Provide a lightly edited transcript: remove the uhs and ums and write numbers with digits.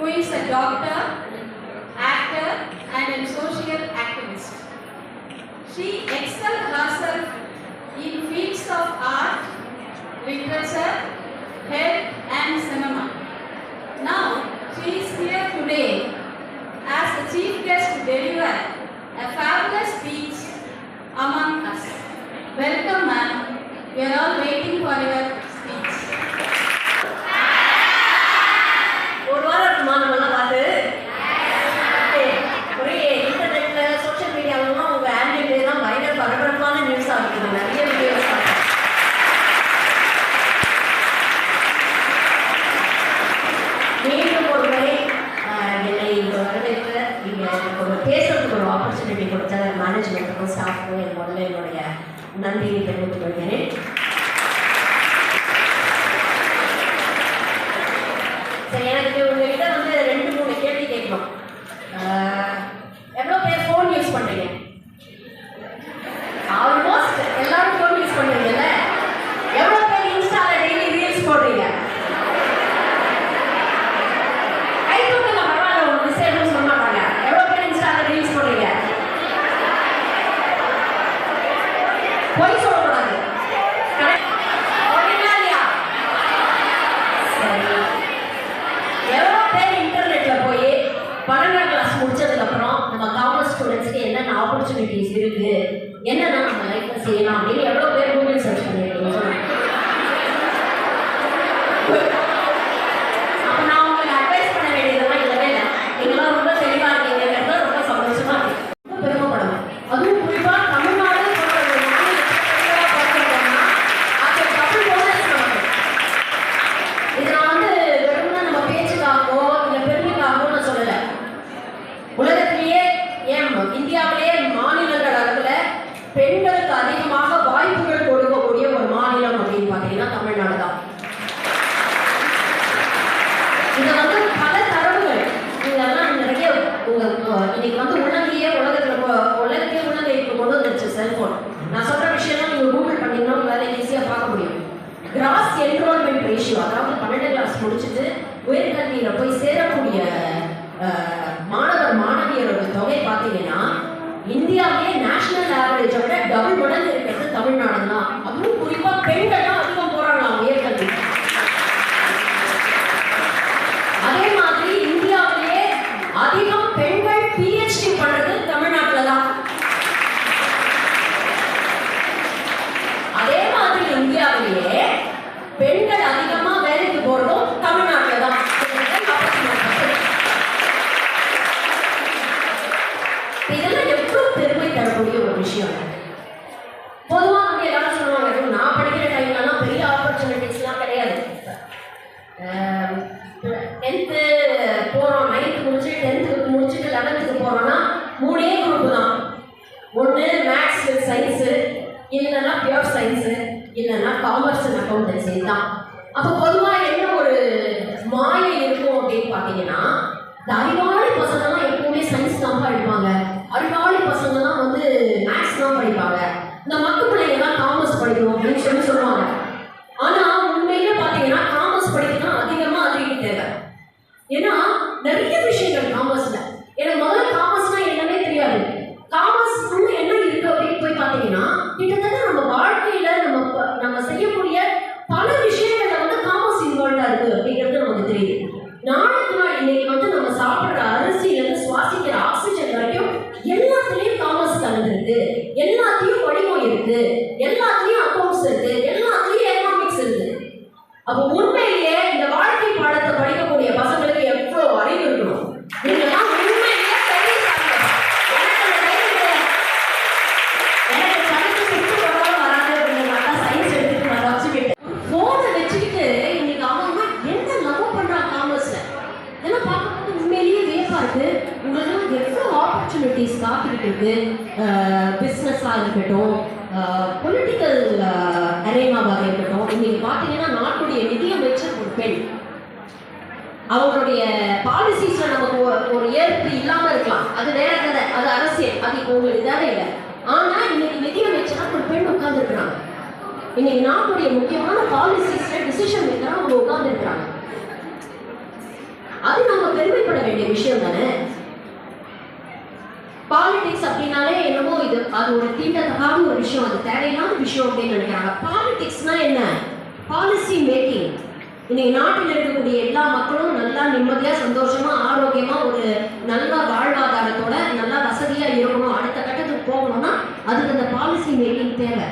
who is a doctor, actor and a social activist. She excelled herself in fields of art, literature, health and cinema. Now she is here today as the chief guest to deliver a fabulous speech among us. Welcome, ma'am. We are all waiting for your speech. ஒரு வாரம் மாணவர்கள்லாம் பார்த்து ஒரே இன்டர்நெட்ல social மீடியாவிலாம் உங்க ஆன்லைன்ல தான் பயங்கர பரபரப்பான நியூஸா இருக்குது. நிறைய வீடியோஸ் மீண்டும் ஒரு முறை என்னை வரவேற்று இங்கே ஒரு பேசுறதுக்கு ஒரு ஆப்பர்ச்சுனிட்டி கொடுத்த மேனேஜ்மெண்ட்டுக்கும் ஸ்டாஃப்க்கும் முதல்ல என்னுடைய நன்றியை தெரிவித்துக் கொள்கிறேன். சரி, எனக்கு உங்ககிட்ட வந்து 2-3 கேள்வி கேட்கணும். எவ்வளோ பேர் ஃபோன் யூஸ் பண்ணுறீங்க? ஆல்மோஸ்ட் எல்லாரும் ஃபோன் யூஸ் பண்ணுறீங்கல்ல? எவ்வளோ பேர் இன்ஸ்டால டெய்லி ரீல்ஸ் போடுறீங்க? கை தூக்குங்க, பரவாயில்ல, ஒரு மிஸ் எதுவும் சொல்ல மாட்டாங்க. எவ்வளோ பேர் இன்ஸ்டால ரீல்ஸ் போடுறீங்க? போய் சொல்லக்கூடாது. என்னென்ன ஆப்பர்ச்சுனிட்டிஸ் இருக்கு, என்னென்ன நம்ம லைஃப்ல செய்யலாம் அப்படின்னு எவ்வளோ பேர் கூகுள் சர்ச் பண்ணிருக்கீங்க? அப்போ நான் உங்களுக்கு அட்வைஸ் பண்ண வேண்டியதெல்லாம் இல்லவே இல்லை. நீங்களாம் ரொம்ப தெளிவாக இருக்கீங்க, ரொம்ப சந்தோஷமா இருக்கு, ரொம்ப பெருமைப்படும். அதுவும் குறிப்பா தமிழ்நாடு இது நான் வந்து வெறும்னா நம்ம பேச்சுக்காகவோ இல்லை பெருமைக்காகவோ நான் சொல்லலை. உலகத்திலேயே இந்தியாவிலேயே மாநிலங்கள் அளவில் பெண்களுக்கு அதிகமாக வாய்ப்புகள் கொடுக்கக்கூடிய ஒரு மாநிலம் அப்படின்னு பார்த்தீங்கன்னா தமிழ்நாடு தான். இதை வந்து பல தரவுகள் இதெல்லாம் நிறைய இன்னைக்கு வந்து உலகையே உலகத்தையே உலகைக்கு கொண்டு வந்துருச்சு செல்போன். நான் சொல்ற விஷயம்லாம் நீங்க கூகுள் பண்ணீங்கன்னா வேலை ஈஸியாக பார்க்க முடியும். கிராஸ் என்ரோல்மெண்ட் ரேஷியோ, அதாவது 12ஆம் கிளாஸ் முடிச்சுட்டு உயர்கல்வியில் போய் சேரக்கூடிய மாணவியரோட தொகை பார்த்தீங்கன்னா இந்தியாவிலே நேஷனல் ஆவரேஜை விட டபுள் மடங்கு இருக்கிறது தமிழ்நாடு தான். அதுவும் குறிப்பா பெண்கள் தான் அதிகம் போறாங்களாம் உயர்கல்வி. அதே மாதிரி இந்தியாவிலே அதிகம் பெண்கள் PhD பண்றது தமிழ்நாட்டில் தான். அதே மாதிரி இந்தியாவிலேயே பெண்கள் அதிகமா வேலைக்கு போறதும் தமிழ்நாட்டில் தான். இதெல்லாம் எவ்வளவு பெருமை தரக்கூடிய ஒரு விஷயம். பொதுவாக வந்து எல்லாரும் சொல்லுவாங்க, நான் படிக்கிற டைம்லாம் பெரிய ஆப்பர்ச்சுனிட்டிஸ்லாம் கிடையாது. 10th போகிறோம், 9th முடிச்சு 10th முடிச்சுட்டு 11th போகிறோம்னா 3 குரூப் தான். ஒன்று மேத்ஸ் வித் சயின்ஸு, இல்லைன்னா பியூர் சயின்ஸு, இல்லைன்னா காமர்ஸ் அண்ட் அக்கௌண்டன்சி தான். அப்போ பொதுவாக என்ன ஒரு மாயை இருக்கும் அப்படின்னு பார்த்தீங்கன்னா, இந்த அறிவாளி பசங்கள்லாம் எப்பவுமே சயின்ஸ் தான் படிப்பாங்க, அறிவாளி பசங்கள்லாம் வந்து மேத்ஸ் தான் படிப்பாங்க, இந்த மக்கு பிள்ளைங்கலாம் காமர்ஸ் படிக்கணும் அப்படின்னு சொல்லுவாங்க. ஆனால் உண்மையில பார்த்தீங்கன்னா காமர்ஸ் படிக்கணும் அதிகமாக அறிவு தேவை. ஏன்னா நிறைய விஷயங்கள் காமர்ஸ்ல, எனக்கு முதல்ல காமர்ஸ்னா என்னன்னே தெரியாது. காமர்ஸ் என்ன இருக்கு அப்படின்னு போய் பார்த்தீங்கன்னா கிட்டத்தட்ட நம்ம வாழ்க்கையில நம்ம செய்யக்கூடிய பல விஷயங்கள்ல வந்து காமர்ஸ் இன்வால்வ்டா இருக்கு அப்படிங்கிறது நமக்கு தெரியுது. நாளுக்கு நாள் இன்னைக்கு வந்து நம்ம சாப்பிட்ற அரிசியிலிருந்து சுவாசிக்கிற ஆக்சிஜன் வரைக்கும் எல்லாத்துலேயும் காமர்ஸ் கலந்துருக்கு, எல்லாத்தையும் வடிவம் இருக்கு, எல்லாத்துலேயும் அக்கௌண்ட்ஸ் இருக்கு, எல்லாத்துலேயும் எக்கனாமிக்ஸ் இருக்கு. அப்போ உண்மையிலேயே இந்த வாழ்க்கை பாடத்தை படிக்கக்கூடிய பசங்களுக்கு எவ்வளோ அறிவு இருக்கணும். நீங்கள்லாம் உண்மையிலேயே எனக்கு படித்து சுற்று வராது அப்படின்னா சயின்ஸ் எடுத்துட்டு நான் வச்சுக்கிட்டேன். ஃபோனை வச்சுக்கிட்டு இன்னைக்கு அவங்க என்ன லவ் பண்றாங்க காமர்ஸ்ல இதெல்லாம் பார்க்கும்போது உண்மையிலேயே வியப்பா இருக்கு. உங்களுக்கு எவ்வளோ ஆப்பர்ச்சுனிட்டிஸ் காத்துக்கிட்டு இருக்கு. பிஸ்னஸாக இருக்கட்டும், பொலிட்டிக்கல் அரேனாவாக இருக்கட்டும். இன்னைக்கு பார்த்தீங்கன்னா நாட்டுடைய நிதியமைச்சர் ஒரு பெண். அவங்களுடைய பாலிசிஸ்ல நமக்கு ஒரு ஏற்பு இல்லாம இருக்கலாம், அது வேற கதை, அது அரசியல், அது இப்போ உங்களுக்கு தேவை இல்லை. ஆனா இன்னைக்கு நிதியமைச்சரா ஒரு பெண் உட்கார்ந்து இருக்கிறாங்க. இன்னைக்கு நாட்டுடைய முக்கியமான பாலிசிஸ்ல டிசிஷன் மேக்கரா அவங்க உட்கார்ந்து இருக்கிறாங்க. அது நமக்கு பெருமைப்பட வேண்டிய விஷயம் தானே. பாலிடிக்ஸ் அப்படின்னாலே என்னமோ இது அது ஒரு தீண்டத்தகாத ஒரு விஷயம், அது தேவையில்லாத விஷயம் அப்படின்னு நினைக்கிறாங்க. பாலிடிக்ஸ்னா என்ன? Policy making. இன்னைக்கு நாட்டில் இருக்கக்கூடிய எல்லா மக்களும் நல்லா நிம்மதியா சந்தோஷமா ஆரோக்கியமா ஒரு நல்ல வாழ்வாதாரத்தோட நல்லா வசதியா இருக்கணும், அடுத்த கட்டத்துக்கு போகணும்னா அதுக்கு அந்த பாலிசி மேக்கிங் தேவை.